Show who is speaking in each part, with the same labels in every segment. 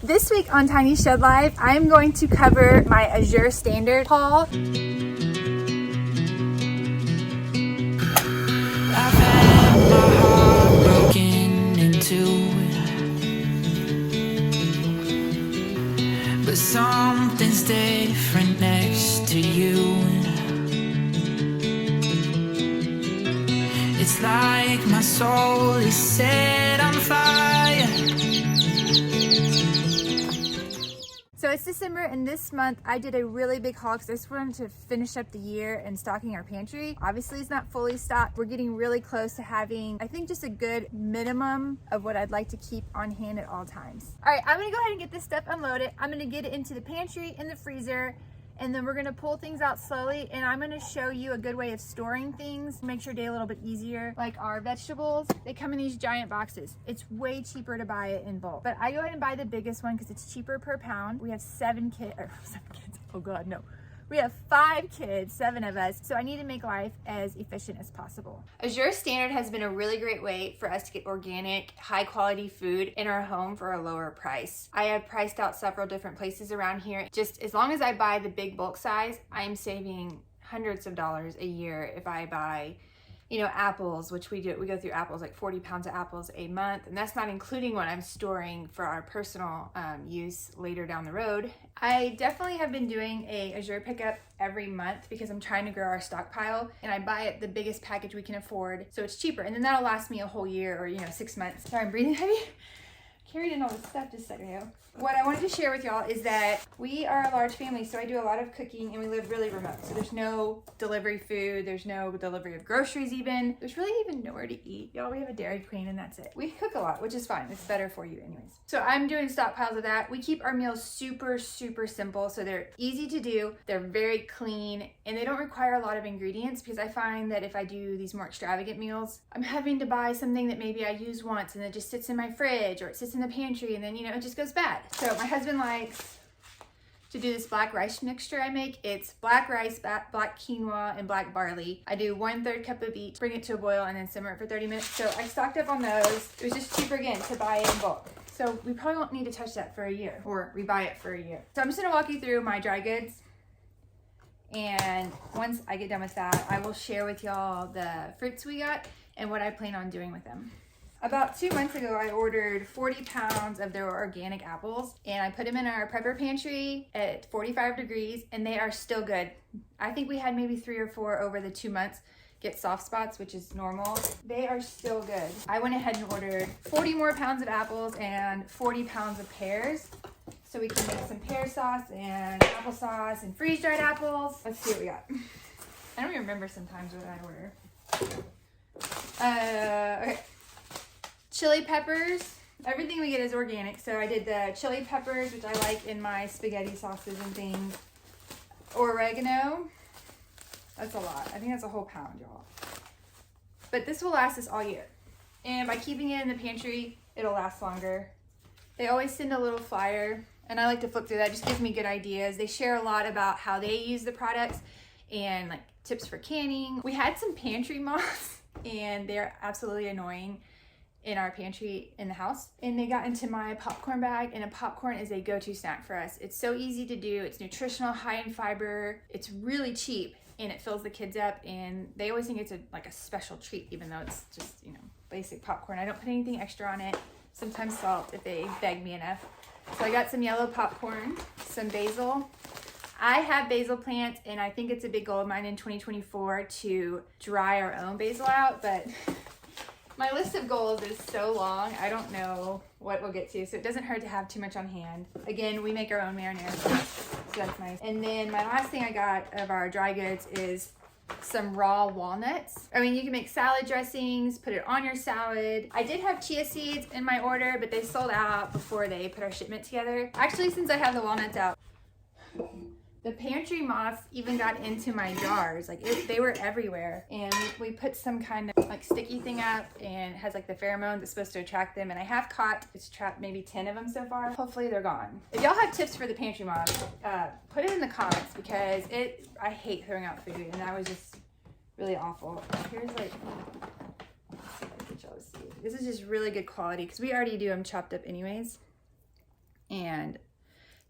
Speaker 1: This week on Tiny Shed Live, I'm going to cover my Azure Standard haul.
Speaker 2: I've had my heart broken into, but something's different next to you. It's like my soul is set on fire.
Speaker 1: So it's December, and this month I did a really big haul because I just wanted to finish up the year and stocking our pantry. Obviously it's not fully stocked. We're getting really close to having, I think, just a good minimum of what I'd like to keep on hand at all times. All right, I'm gonna go ahead and get this stuff unloaded. I'm gonna get it into the pantry and the freezer, and then we're gonna pull things out slowly, and I'm gonna show you a good way of storing things, makes your day a little bit easier. Like our vegetables, they come in these giant boxes. It's way cheaper to buy it in bulk, but I go ahead and buy the biggest one because it's cheaper per pound. We have 7 kids, oh God, no. We have 5 kids, 7 of us, so I need to make life as efficient as possible. Azure Standard has been a really great way for us to get organic, high quality food in our home for a lower price. I have priced out several different places around here. Just as long as I buy the big bulk size, I'm saving hundreds of dollars a year if I buy, you know, apples, which we go through apples, like 40 pounds of apples a month. And that's not including what I'm storing for our personal use later down the road. I definitely have been doing a Azure pickup every month because I'm trying to grow our stockpile, and I buy it the biggest package we can afford, so it's cheaper. And then that'll last me a whole year or, 6 months. Sorry, I'm breathing heavy. Carried in all this stuff just a second ago. What I wanted to share with y'all is that we are a large family, so I do a lot of cooking, and we live really remote. So there's no delivery food, there's no delivery of groceries even. There's really even nowhere to eat. Y'all, we have a Dairy Queen and that's it. We cook a lot, which is fine. It's better for you anyways. So I'm doing stockpiles of that. We keep our meals super, super simple. So they're easy to do, they're very clean, and they don't require a lot of ingredients, because I find that if I do these more extravagant meals, I'm having to buy something that maybe I use once and it just sits in my fridge or it sits in the pantry, and then, it just goes bad. So my husband likes to do this black rice mixture I make. It's black rice, black quinoa, and black barley. I do 1/3 cup of each, bring it to a boil, and then simmer it for 30 minutes. So I stocked up on those. It was just cheaper again to buy it in bulk. So we probably won't need to touch that for a year, or rebuy it for a year. So I'm just gonna walk you through my dry goods. And once I get done with that, I will share with y'all the fruits we got and what I plan on doing with them. About 2 months ago, I ordered 40 pounds of their organic apples, and I put them in our prepper pantry at 45 degrees, and they are still good. I think we had maybe 3 or 4 over the 2 months get soft spots, which is normal. They are still good. I went ahead and ordered 40 more pounds of apples and 40 pounds of pears, so we can make some pear sauce and applesauce and freeze-dried apples. Let's see what we got. I don't even remember sometimes what I order. Okay. Chili peppers. Everything we get is organic. So I did the chili peppers, which I like in my spaghetti sauces and things. Oregano. That's a lot. I think that's a whole pound, y'all. But this will last us all year. And by keeping it in the pantry, it'll last longer. They always send a little flyer, and I like to flip through that. It just gives me good ideas. They share a lot about how they use the products and like tips for canning. We had some pantry moths, and they're absolutely annoying in our pantry in the house, and they got into my popcorn bag, and a popcorn is a go-to snack for us. It's so easy to do, it's nutritional, high in fiber, it's really cheap, and it fills the kids up, and they always think it's like a special treat, even though it's just basic popcorn. I don't put anything extra on it, sometimes salt if they beg me enough. So I got some yellow popcorn, some basil. I have basil plants, and I think it's a big goal of mine in 2024 to dry our own basil out, but my list of goals is so long, I don't know what we'll get to, so it doesn't hurt to have too much on hand. Again, we make our own marinara, so that's nice. And then my last thing I got of our dry goods is some raw walnuts. I mean, you can make salad dressings, put it on your salad. I did have chia seeds in my order, but they sold out before they put our shipment together. Actually, since I have the walnuts out, the pantry moths even got into my jars. They were everywhere. And we put some kind of sticky thing up, and it has the pheromone that's supposed to attract them. And I have caught, it's trapped maybe 10 of them so far. Hopefully they're gone. If y'all have tips for the pantry moths, put it in the comments, because I hate throwing out food, and that was just really awful. Here's this is just really good quality, because we already do them chopped up anyways. and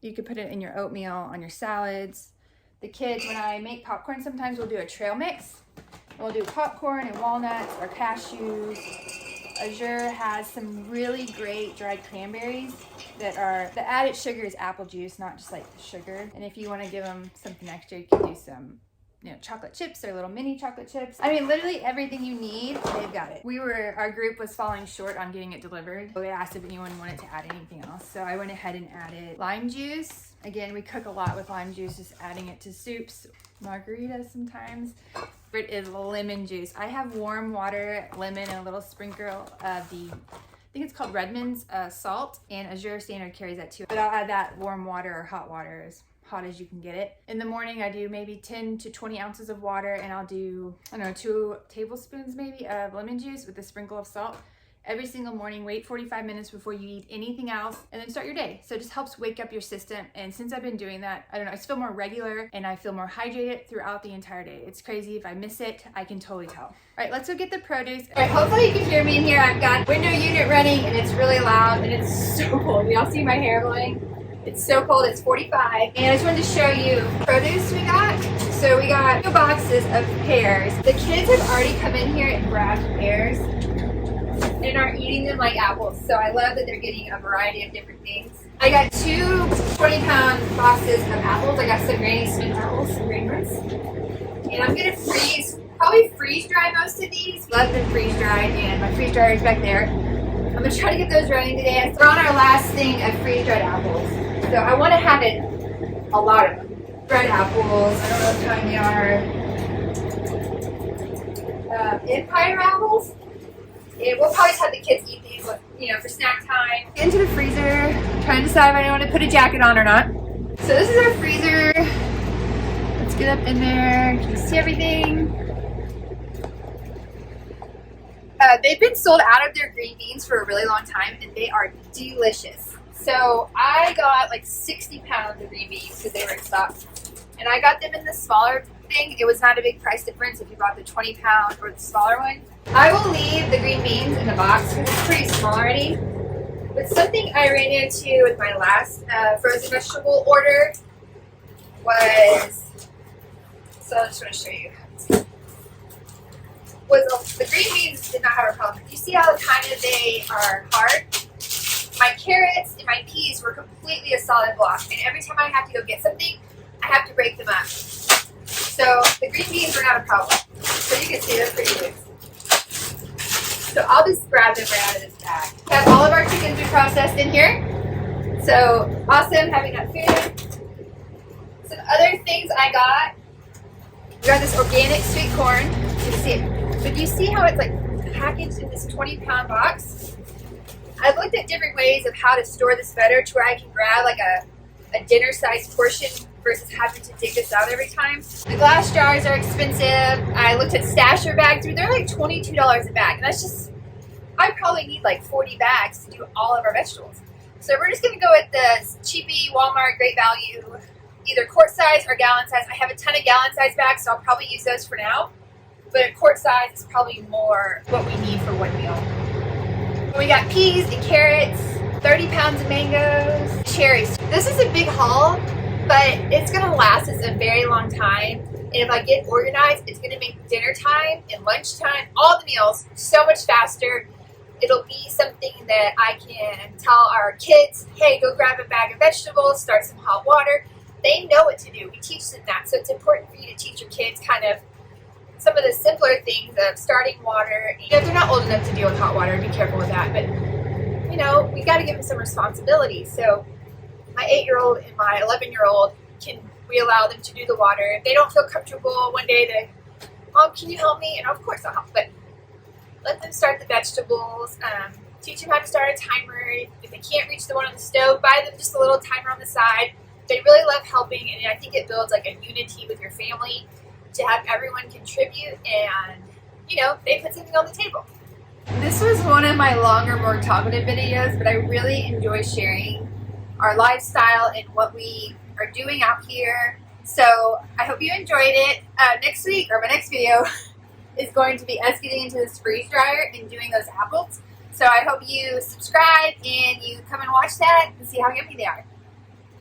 Speaker 1: you could put it in your oatmeal, on your salads. The kids, when I make popcorn, sometimes we'll do a trail mix. We'll do popcorn and walnuts or cashews. Azure has some really great dried cranberries that are, the added sugar is apple juice, not just like the sugar. And if you want to give them something extra, you can do some, you know, chocolate chips or little mini chocolate chips. I mean, literally everything you need, they've got it. Our group was falling short on getting it delivered. So they asked if anyone wanted to add anything else. So I went ahead and added lime juice. Again, we cook a lot with lime juice, just adding it to soups, margaritas sometimes. It is lemon juice. I have warm water, lemon, and a little sprinkle of the, I think it's called Redmond's salt, and Azure Standard carries that too. But I'll add that warm water or hot water, as hot as you can get it. In the morning, I do maybe 10 to 20 ounces of water, and I'll do, I don't know, 2 tablespoons maybe of lemon juice with a sprinkle of salt. Every single morning, wait 45 minutes before you eat anything else, and then start your day. So it just helps wake up your system. And since I've been doing that, I don't know, I just feel more regular and I feel more hydrated throughout the entire day. It's crazy. If I miss it, I can totally tell. All right, let's go get the produce. All right, hopefully you can hear me in here. I've got window unit running and it's really loud and it's so cold. Y'all see my hair blowing? It's so cold, it's 45. And I just wanted to show you produce we got. So we got 2 boxes of pears. The kids have already come in here and grabbed pears and are eating them like apples. So I love that they're getting a variety of different things. I got 2 20-pound boxes of apples. I got some Granny Smith apples, some green ones. And I'm gonna probably freeze dry most of these. Love them freeze dried, and my freeze dryer is back there. I'm gonna try to get those running today. We're on our last thing of freeze dried apples. So I wanna have it, a lot of them. Dried apples, I don't know what kind they are. Empire apples. And we'll probably just have the kids eat these, you know, for snack time. Into the freezer, trying to decide if I want to put a jacket on or not. So this is our freezer. Let's get up in there. Can you see everything? They've been sold out of their green beans for a really long time, and they are delicious. So I got like 60 pounds of green beans because they were in stock. And I got them in the smaller thing. It was not a big price difference if you bought the 20-pound or the smaller one. I will leave the green beans in the box because it's pretty small already. But something I ran into with my last frozen vegetable order was, so I just want to show you, was the green beans did not have a problem. You see how kind of they are hard? My carrots and my peas were completely a solid block, and every time I have to go get something, I have to break them up. So the green beans were not a problem. So you can see they're pretty loose. So I'll just grab them right out of this bag. We have all of our chickens pre-processed in here. So awesome having that food. Some other things I got. We got this organic sweet corn. You can see it. But do you see how it's like packaged in this 20-pound box? I've looked at different ways of how to store this better to where I can grab like a dinner-sized portion versus having to dig this out every time. The glass jars are expensive. I looked at stasher bags. They're like $22 a bag. And that's just, I probably need like 40 bags to do all of our vegetables. So we're just going to go with the cheapy Walmart Great Value, either quart size or gallon size. I have a ton of gallon size bags, so I'll probably use those for now. But a quart size is probably more what we need for one meal. We got peas and carrots, 30 pounds of mangoes, cherries. This is a big haul, but it's gonna last us a very long time. And if I get organized, it's gonna make dinner time and lunchtime, all the meals, so much faster. It'll be something that I can tell our kids, hey, go grab a bag of vegetables, start some hot water. They know what to do. We teach them that. So it's important for you to teach your kids kind of some of the simpler things of starting water. You know, if they're not old enough to deal with hot water, be careful with that. But, you know, we got to give them some responsibility. So my 8-year-old and my 11-year-old, we allow them to do the water. If they don't feel comfortable one day, they, Mom, can you help me? And of course I'll help. But let them start the vegetables. Teach them how to start a timer. If they can't reach the one on the stove, buy them just a little timer on the side. They really love helping, and I think it builds like a unity with your family to have everyone contribute, and you know, they put something on the table. This was one of my longer, more talkative videos, but I really enjoy sharing our lifestyle and what we are doing out here. So I hope you enjoyed it. Next week, or my next video, is going to be us getting into this freeze dryer and doing those apples. So I hope you subscribe and you come and watch that and see how yummy they are.